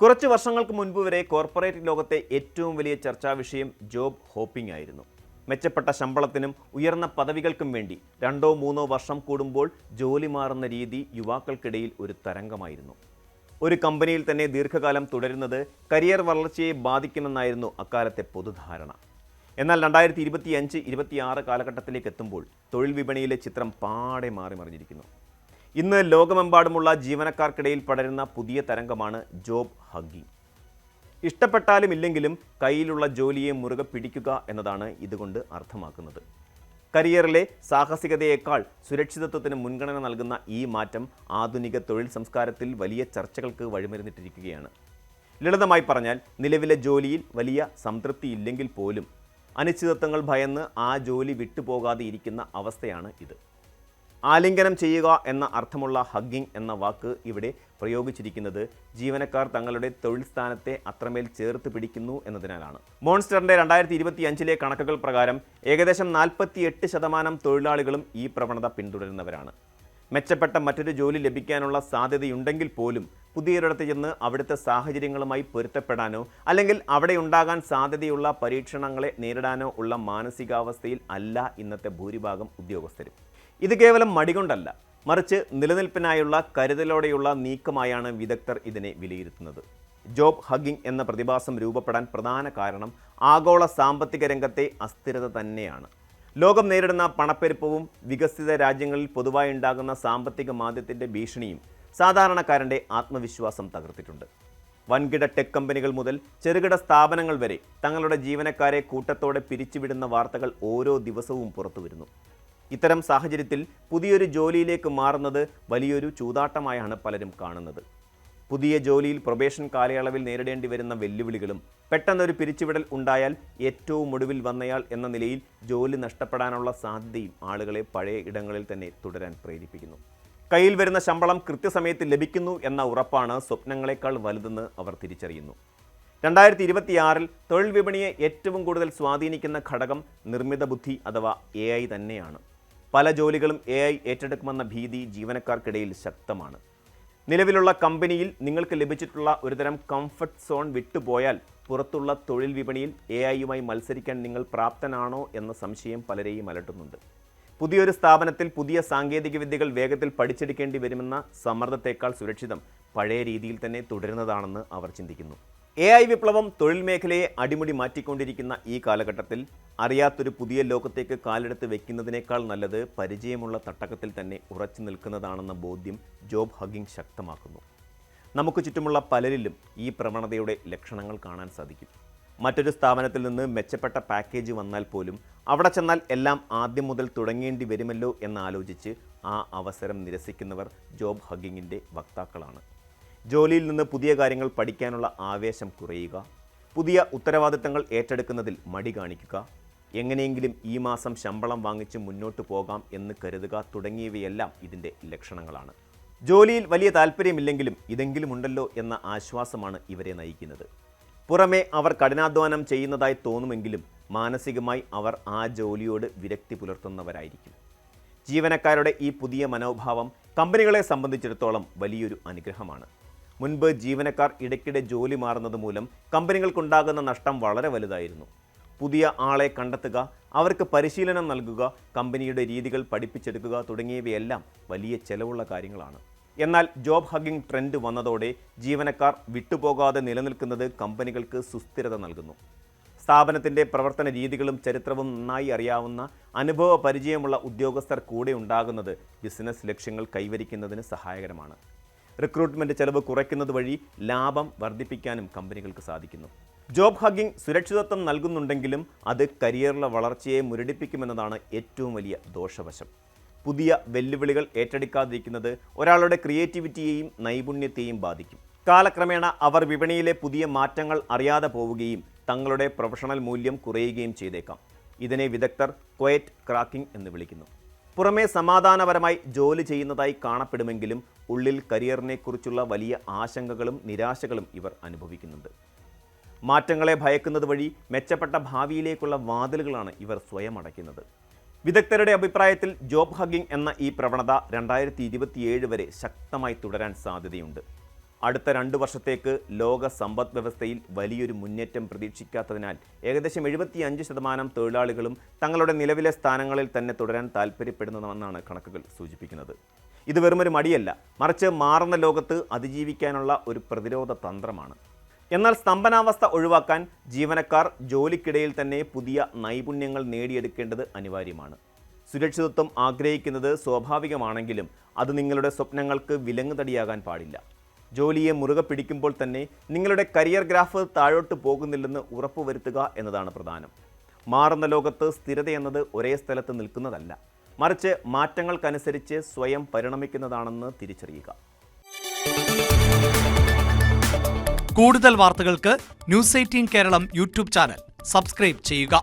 കുറച്ച് വർഷങ്ങൾക്ക് മുൻപ് വരെ കോർപ്പറേറ്റ് ലോകത്തെ ഏറ്റവും വലിയ ചർച്ചാ വിഷയം ജോബ് ഹോപ്പിംഗ് ആയിരുന്നു. മെച്ചപ്പെട്ട ശമ്പളത്തിനും ഉയർന്ന പദവികൾക്കും വേണ്ടി 2-3 വർഷം കൂടുമ്പോൾ ജോലി മാറുന്ന രീതി യുവാക്കൾക്കിടയിൽ ഒരു തരംഗമായിരുന്നു. ഒരു കമ്പനിയിൽ തന്നെ ദീർഘകാലം തുടരുന്നത് കരിയർ വളർച്ചയെ ബാധിക്കുമെന്നായിരുന്നു അക്കാലത്തെ പൊതുധാരണ. എന്നാൽ 2025-26 കാലഘട്ടത്തിലേക്ക് എത്തുമ്പോൾ തൊഴിൽ വിപണിയിലെ ചിത്രം പാടെ മാറി മറിഞ്ഞിരിക്കുന്നു. ഇന്ന് ലോകമെമ്പാടുമുള്ള ജീവനക്കാർക്കിടയിൽ പടരുന്ന പുതിയ തരംഗമാണ് ജോബ് ഹഗ്ഗിംഗ്. ഇഷ്ടപ്പെട്ടാലും ഇല്ലെങ്കിലും കയ്യിലുള്ള ജോലിയെ മുറുകെ പിടിക്കുക എന്നതാണ് ഇതുകൊണ്ട് അർത്ഥമാക്കുന്നത്. കരിയറിലെ സാഹസികതയേക്കാൾ സുരക്ഷിതത്വത്തിന് മുൻഗണന നൽകുന്ന ഈ മാറ്റം ആധുനിക തൊഴിൽ സംസ്കാരത്തിൽ വലിയ ചർച്ചകൾക്ക് വഴിമരുന്നിട്ടിരിക്കുകയാണ്. ലളിതമായി പറഞ്ഞാൽ, നിലവിലെ ജോലിയിൽ വലിയ സംതൃപ്തിയില്ലെങ്കിൽ പോലും അനിശ്ചിതത്വങ്ങൾ ഭയന്ന് ആ ജോലി വിട്ടുപോകാതെ ഇരിക്കുന്ന അവസ്ഥയാണ് ഇത്. ആലിംഗനം ചെയ്യുക എന്ന അർത്ഥമുള്ള ഹഗ്ഗിംഗ് എന്ന വാക്ക് ഇവിടെ പ്രയോഗിച്ചിരിക്കുന്നത് ജീവനക്കാർ തങ്ങളുടെ തൊഴിൽ സ്ഥാനത്തെ അത്രമേൽ ചേർത്ത് പിടിക്കുന്നു എന്നതിനാലാണ്. മോൺസ്റ്ററിൻ്റെ 2025 കണക്കുകൾ പ്രകാരം ഏകദേശം 48% തൊഴിലാളികളും ഈ പ്രവണത പിന്തുടരുന്നവരാണ്. മെച്ചപ്പെട്ട മറ്റൊരു ജോലി ലഭിക്കാനുള്ള സാധ്യതയുണ്ടെങ്കിൽ പോലും പുതിയൊരിടത്ത് ചെന്ന് അവിടുത്തെ സാഹചര്യങ്ങളുമായി പൊരുത്തപ്പെടാനോ അല്ലെങ്കിൽ അവിടെ ഉണ്ടാകാൻ സാധ്യതയുള്ള പരീക്ഷണങ്ങളെ നേരിടാനോ ഉള്ള മാനസികാവസ്ഥയിൽ അല്ല ഇന്നത്തെ ഭൂരിഭാഗം ഉദ്യോഗസ്ഥരും. ഇത് കേവലം മടികൊണ്ടല്ല, മറിച്ച് നിലനിൽപ്പിനായുള്ള കരുതലോടെയുള്ള നീക്കമായാണ് വിദഗ്ധർ ഇതിനെ വിലയിരുത്തുന്നത്. ജോബ് ഹഗ്ഗിംഗ് എന്ന പ്രതിഭാസം രൂപപ്പെടാൻ പ്രധാന കാരണം ആഗോള സാമ്പത്തിക രംഗത്തെ അസ്ഥിരത തന്നെയാണ്. ലോകം നേരിടുന്ന പണപ്പെരുപ്പവും വികസിത രാജ്യങ്ങളിൽ പൊതുവായി ഉണ്ടാകുന്ന സാമ്പത്തിക മാന്ദ്യത്തിൻ്റെ ഭീഷണിയും സാധാരണക്കാരൻ്റെ ആത്മവിശ്വാസം തകർത്തിട്ടുണ്ട്. വൻകിട ടെക് കമ്പനികൾ മുതൽ ചെറുകിട സ്ഥാപനങ്ങൾ വരെ തങ്ങളുടെ ജീവനക്കാരെ കൂട്ടത്തോടെ പിരിച്ചുവിടുന്ന വാർത്തകൾ ഓരോ ദിവസവും പുറത്തു വരുന്നു. ഇത്തരം സാഹചര്യത്തിൽ പുതിയൊരു ജോലിയിലേക്ക് മാറുന്നത് വലിയൊരു ചൂതാട്ടമായാണ് പലരും കാണുന്നത്. പുതിയ ജോലിയിൽ പ്രൊബേഷൻ കാലയളവിൽ നേരിടേണ്ടി വരുന്ന വെല്ലുവിളികളും പെട്ടെന്നൊരു പിരിച്ചുവിടൽ ഉണ്ടായാൽ ഏറ്റവും ഒടുവിൽ വന്നയാൾ എന്ന നിലയിൽ ജോലി നഷ്ടപ്പെടാനുള്ള സാധ്യതയും ആളുകളെ പഴയ ഇടങ്ങളിൽ തന്നെ തുടരാൻ പ്രേരിപ്പിക്കുന്നു. കയ്യിൽ വരുന്ന ശമ്പളം കൃത്യസമയത്ത് ലഭിക്കുന്നു എന്ന ഉറപ്പാണ് സ്വപ്നങ്ങളെക്കാൾ വലുതെന്ന് അവർ തിരിച്ചറിയുന്നു. 2026 തൊഴിൽ വിപണിയെ ഏറ്റവും കൂടുതൽ സ്വാധീനിക്കുന്ന ഘടകം നിർമ്മിത ബുദ്ധി അഥവാ AI തന്നെയാണ്. പല ജോലികളും AI ഏറ്റെടുക്കുമെന്ന ഭീതി ജീവനക്കാർക്കിടയിൽ ശക്തമാണ്. നിലവിലുള്ള കമ്പനിയിൽ നിങ്ങൾക്ക് ലഭിച്ചിട്ടുള്ള ഒരുതരം കംഫർട്ട് സോൺ വിട്ടുപോയാൽ പുറത്തുള്ള തൊഴിൽ വിപണിയിൽ AI-യുമായി മത്സരിക്കാൻ നിങ്ങൾ പ്രാപ്തനാണോ എന്ന സംശയം പലരെയും അലട്ടുന്നുണ്ട്. പുതിയൊരു സ്ഥാപനത്തിൽ പുതിയ സാങ്കേതികവിദ്യകൾ വേഗത്തിൽ പഠിച്ചെടുക്കേണ്ടി വരുമെന്ന സമ്മർദ്ദത്തേക്കാൾ സുരക്ഷിതം പഴയ രീതിയിൽ തന്നെ തുടരുന്നതാണെന്ന് അവർ ചിന്തിക്കുന്നു. AI വിപ്ലവം തൊഴിൽ മേഖലയെ അടിമുടി മാറ്റിക്കൊണ്ടിരിക്കുന്ന ഈ കാലഘട്ടത്തിൽ അറിയാത്തൊരു പുതിയ ലോകത്തേക്ക് കാലെടുത്ത് വെക്കുന്നതിനേക്കാൾ നല്ലത് പരിചയമുള്ള തട്ടകത്തിൽ തന്നെ ഉറച്ചു നിൽക്കുന്നതാണെന്ന ബോധ്യം ജോബ് ഹഗ്ഗിംഗ് ശക്തമാക്കുന്നു. നമുക്ക് ചുറ്റുമുള്ള പലരിലും ഈ പ്രവണതയുടെ ലക്ഷണങ്ങൾ കാണാൻ സാധിക്കും. മറ്റൊരു സ്ഥാപനത്തിൽ നിന്ന് മെച്ചപ്പെട്ട പാക്കേജ് വന്നാൽ പോലും അവിടെ ചെന്നാൽ എല്ലാം ആദ്യം മുതൽ തുടങ്ങേണ്ടി വരുമല്ലോ എന്നാലോചിച്ച് ആ അവസരം നിരസിക്കുന്നവർ ജോബ് ഹഗ്ഗിങ്ങിൻ്റെ വക്താക്കളാണ്. ജോലിയിൽ നിന്ന് പുതിയ കാര്യങ്ങൾ പഠിക്കാനുള്ള ആവേശം കുറയുക, പുതിയ ഉത്തരവാദിത്തങ്ങൾ ഏറ്റെടുക്കുന്നതിൽ മടി കാണിക്കുക, എങ്ങനെയെങ്കിലും ഈ മാസം ശമ്പളം വാങ്ങിച്ച് മുന്നോട്ട് പോകാം എന്ന് കരുതുക തുടങ്ങിയവയെല്ലാം ഇതിൻ്റെ ലക്ഷണങ്ങളാണ്. ജോലിയിൽ വലിയ താല്പര്യമില്ലെങ്കിലും ഇതെങ്കിലും ഉണ്ടല്ലോ എന്ന ആശ്വാസമാണ് ഇവരെ നയിക്കുന്നത്. പുറമേ അവർ കഠിനാധ്വാനം ചെയ്യുന്നതായി തോന്നുമെങ്കിലും മാനസികമായി അവർ ആ ജോലിയോട് വിരക്തി പുലർത്തുന്നവരായിരിക്കും. ജീവനക്കാരുടെ ഈ പുതിയ മനോഭാവം കമ്പനികളെ സംബന്ധിച്ചിടത്തോളം വലിയൊരു അനുഗ്രഹമാണ്. മുൻപ് ജീവനക്കാർ ഇടയ്ക്കിടെ ജോലി മാറുന്നത് മൂലം കമ്പനികൾക്കുണ്ടാകുന്ന നഷ്ടം വളരെ വലുതായിരുന്നു. പുതിയ ആളെ കണ്ടെത്തുക, അവർക്ക് പരിശീലനം നൽകുക, കമ്പനിയുടെ രീതികൾ പഠിപ്പിച്ചെടുക്കുക തുടങ്ങിയവയെല്ലാം വലിയ ചെലവുള്ള കാര്യങ്ങളാണ്. എന്നാൽ ജോബ് ഹഗ്ഗിംഗ് ട്രെൻഡ് വന്നതോടെ ജീവനക്കാർ വിട്ടുപോകാതെ നിലനിൽക്കുന്നത് കമ്പനികൾക്ക് സുസ്ഥിരത നൽകുന്നു. സ്ഥാപനത്തിൻ്റെ പ്രവർത്തന രീതികളും ചരിത്രവും നന്നായി അറിയാവുന്ന അനുഭവ പരിചയമുള്ള ഉദ്യോഗസ്ഥർ കൂടെ ഉണ്ടാകുന്നത് ബിസിനസ് ലക്ഷ്യങ്ങൾ കൈവരിക്കുന്നതിന് സഹായകരമാണ്. റിക്രൂട്ട്മെൻറ്റ് ചെലവ് കുറയ്ക്കുന്നത് വഴി ലാഭം വർദ്ധിപ്പിക്കാനും കമ്പനികൾക്ക് സാധിക്കുന്നു. ജോബ് ഹഗ്ഗിംഗ് സുരക്ഷിതത്വം നൽകുന്നുണ്ടെങ്കിലും അത് കരിയറിലെ വളർച്ചയെ മുരടിപ്പിക്കുമെന്നതാണ് ഏറ്റവും വലിയ ദോഷവശം. പുതിയ വെല്ലുവിളികൾ ഏറ്റെടുക്കാതിരിക്കുന്നത് ഒരാളുടെ ക്രിയേറ്റിവിറ്റിയെയും നൈപുണ്യത്തെയും ബാധിക്കും. കാലക്രമേണ അവർ വിപണിയിലെ പുതിയ മാറ്റങ്ങൾ അറിയാതെ പോവുകയും തങ്ങളുടെ പ്രൊഫഷണൽ മൂല്യം കുറയുകയും ചെയ്തേക്കാം. ഇതിനെ വിദഗ്ധർ ക്വയറ്റ് ക്രാക്കിംഗ് എന്ന് വിളിക്കുന്നു. പുറമേ സമാധാനപരമായി ജോലി ചെയ്യുന്നതായി കാണപ്പെടുമെങ്കിലും ഉള്ളിൽ കരിയറിനെക്കുറിച്ചുള്ള വലിയ ആശങ്കകളും നിരാശകളും ഇവർ അനുഭവിക്കുന്നുണ്ട്. മാറ്റങ്ങളെ ഭയക്കുന്നത് വഴി മെച്ചപ്പെട്ട ഭാവിയിലേക്കുള്ള വാതിലുകളാണ് ഇവർ സ്വയം അടയ്ക്കുന്നത്. വിദഗ്ധരുടെ അഭിപ്രായത്തിൽ ജോബ് ഹഗ്ഗിംഗ് എന്ന ഈ പ്രവണത 2027 വരെ ശക്തമായി തുടരാൻ സാധ്യതയുണ്ട്. അടുത്ത 2 വർഷത്തേക്ക് ലോക സമ്പദ് വ്യവസ്ഥയിൽ വലിയൊരു മുന്നേറ്റം പ്രതീക്ഷിക്കാത്തതിനാൽ ഏകദേശം 75% തൊഴിലാളികളും തങ്ങളുടെ നിലവിലെ സ്ഥാനങ്ങളിൽ തന്നെ തുടരാൻ താൽപ്പര്യപ്പെടുന്നതെന്നാണ് കണക്കുകൾ സൂചിപ്പിക്കുന്നത്. ഇത് വെറുമൊരു മടിയല്ല, മറിച്ച് മാറുന്ന ലോകത്ത് അതിജീവിക്കാനുള്ള ഒരു പ്രതിരോധ തന്ത്രമാണ്. എന്നാൽ സ്തംഭനാവസ്ഥ ഒഴിവാക്കാൻ ജീവനക്കാർ ജോലിക്കിടയിൽ തന്നെ പുതിയ നൈപുണ്യങ്ങൾ നേടിയെടുക്കേണ്ടത് അനിവാര്യമാണ്. സുരക്ഷിതത്വം ആഗ്രഹിക്കുന്നത് സ്വാഭാവികമാണെങ്കിലും അത് നിങ്ങളുടെ സ്വപ്നങ്ങൾക്ക് വിലങ്ങുതടിയാകാൻ പാടില്ല. ജോലിയെ മുറുകെ പിടിക്കുമ്പോൾ തന്നെ നിങ്ങളുടെ കരിയർ ഗ്രാഫ് താഴോട്ട് പോകുന്നില്ലെന്ന് ഉറപ്പുവരുത്തുക എന്നതാണ് പ്രധാനം. മാറുന്ന ലോകത്ത് സ്ഥിരത എന്നത് ഒരേ സ്ഥലത്ത് നിൽക്കുന്നതല്ല, മറിച്ച് മാറ്റങ്ങൾക്കനുസരിച്ച് സ്വയം പരിണമിക്കുന്നതാണെന്ന് തിരിച്ചറിയുക. കൂടുതൽ വാർത്തകൾക്ക് news 18 Keralam YouTube channel subscribe ചെയ്യുക.